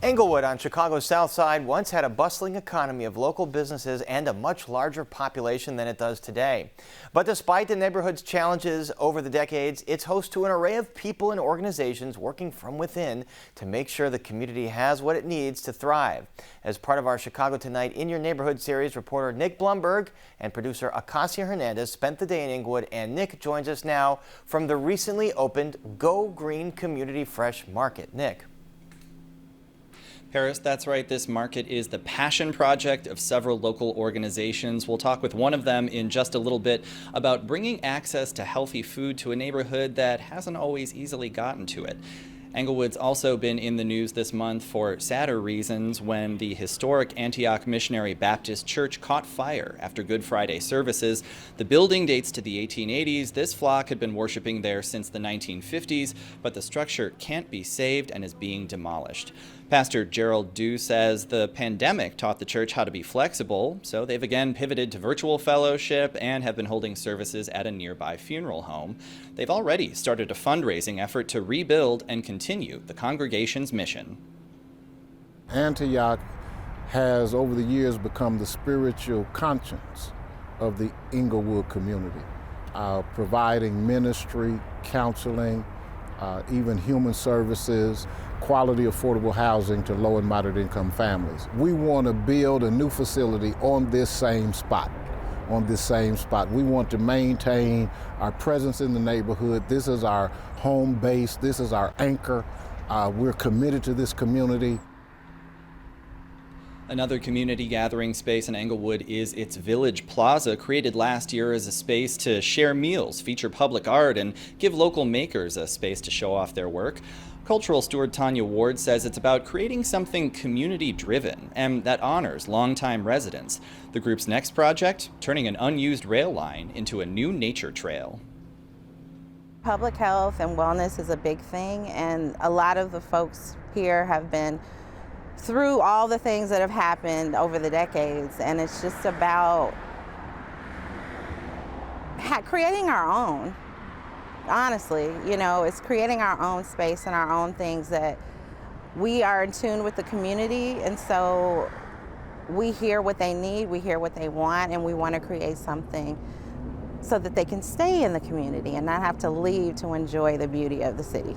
Englewood on Chicago's south side once had a bustling economy of local businesses and a much larger population than it does today. But despite the neighborhood's challenges over the decades, it's host to an array of people and organizations working from within to make sure the community has what it needs to thrive. As part of our Chicago Tonight in Your Neighborhood series, reporter Nick Blumberg and producer Acacia Hernandez spent the day in Englewood, and Nick joins us now from the recently opened Go Green Community Fresh Market. Nick. Paris, that's right. This market is the passion project of several local organizations. We'll talk with one of them in just a little bit about bringing access to healthy food to a neighborhood that hasn't always easily gotten to it. Englewood's also been in the news this month for sadder reasons when the historic Antioch Missionary Baptist Church caught fire after Good Friday services. The building dates to the 1880s. This flock had been worshiping there since the 1950s, but the structure can't be saved and is being demolished. Pastor Gerald Dew says the pandemic taught the church how to be flexible, so they've again pivoted to virtual fellowship and have been holding services at a nearby funeral home. They've already started a fundraising effort to rebuild and continue the congregation's mission. Antioch has over the years become the spiritual conscience of the Englewood community, providing ministry, counseling, even human services, quality affordable housing to low and moderate income families. We want to build a new facility on this same spot. We want to maintain our presence in the neighborhood. This is our home base. This is our anchor. We're committed to this community. Another community gathering space in Englewood is its Village Plaza, created last year as a space to share meals, feature public art, and give local makers a space to show off their work. Cultural steward Tanya Ward says it's about creating something community-driven and that honors longtime residents. The group's next project, turning an unused rail line into a new nature trail. Public health and wellness is a big thing, and a lot of the folks here have been through all the things that have happened over the decades, and it's just about creating our own. Honestly, it's creating our own space and our own things that we are in tune with the community, and so we hear what they need, we hear what they want, and we want to create something so that they can stay in the community and not have to leave to enjoy the beauty of the city.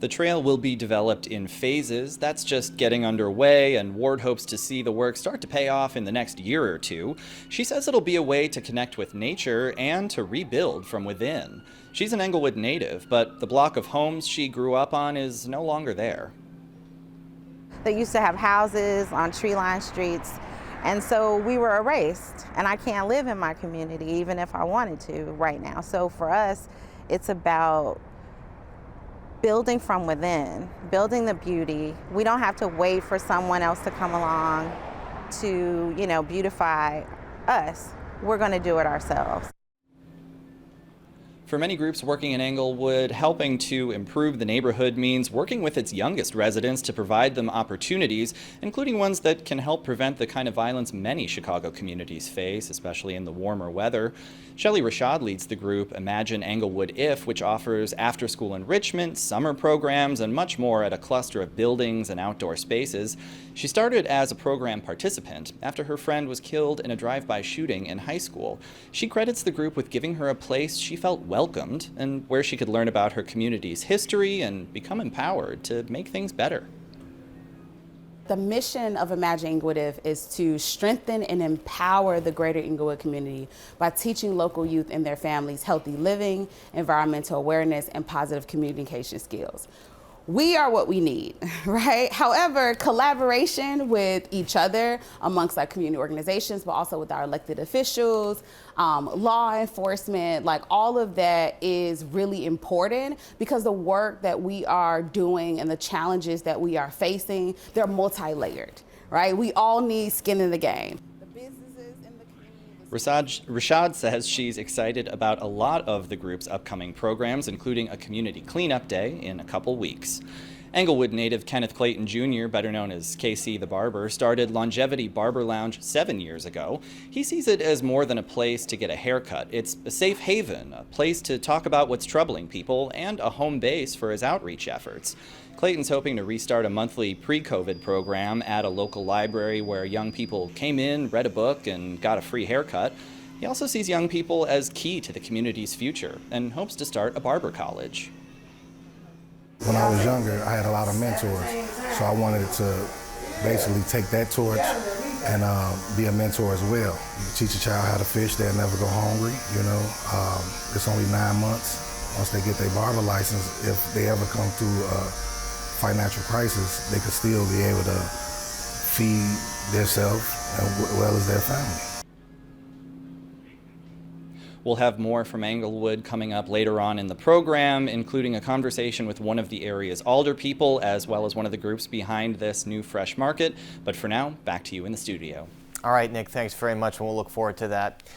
The trail will be developed in phases. That's just getting underway, and Ward hopes to see the work start to pay off in the next year or two. She says it'll be a way to connect with nature and to rebuild from within. She's an Englewood native, but the block of homes she grew up on is no longer there. They used to have houses on tree-lined streets, and so we were erased, and I can't live in my community even if I wanted to right now. So for us, it's about building from within, building the beauty. We don't have to wait for someone else to come along to, beautify us. We're going to do it ourselves. For many groups working in Englewood, helping to improve the neighborhood means working with its youngest residents to provide them opportunities, including ones that can help prevent the kind of violence many Chicago communities face, especially in the warmer weather. Shelley Rashad leads the group Imagine Englewood If, which offers after-school enrichment, summer programs, and much more at a cluster of buildings and outdoor spaces. She started as a program participant after her friend was killed in a drive-by shooting in high school. She credits the group with giving her a place she felt welcomed and where she could learn about her community's history and become empowered to make things better. The mission of Imagine Englewood If is to strengthen and empower the greater Englewood community by teaching local youth and their families healthy living, environmental awareness, and positive communication skills. We are what we need, right? However, collaboration with each other amongst our community organizations, but also with our elected officials, law enforcement, all of that is really important because the work that we are doing and the challenges that we are facing, they're multi-layered, right? We all need skin in the game. Rashad says she's excited about a lot of the group's upcoming programs, including a community cleanup day in a couple weeks. Englewood native Kenneth Clayton Jr., better known as KC the Barber, started Longevity Barber Lounge 7 years ago. He sees it as more than a place to get a haircut. It's a safe haven, a place to talk about what's troubling people, and a home base for his outreach efforts. Clayton's hoping to restart a monthly pre-COVID program at a local library where young people came in, read a book, and got a free haircut. He also sees young people as key to the community's future and hopes to start a barber college. When I was younger, I had a lot of mentors, so I wanted to basically take that torch and be a mentor as well. You teach a child how to fish, they'll never go hungry, you know. It's only 9 months. Once they get their barber license, if they ever come through a financial crisis, they could still be able to feed themselves as well as their family. We'll have more from Englewood coming up later on in the program, including a conversation with one of the area's alder people, as well as one of the groups behind this new fresh market. But for now, back to you in the studio. All right, Nick, thanks very much, and we'll look forward to that.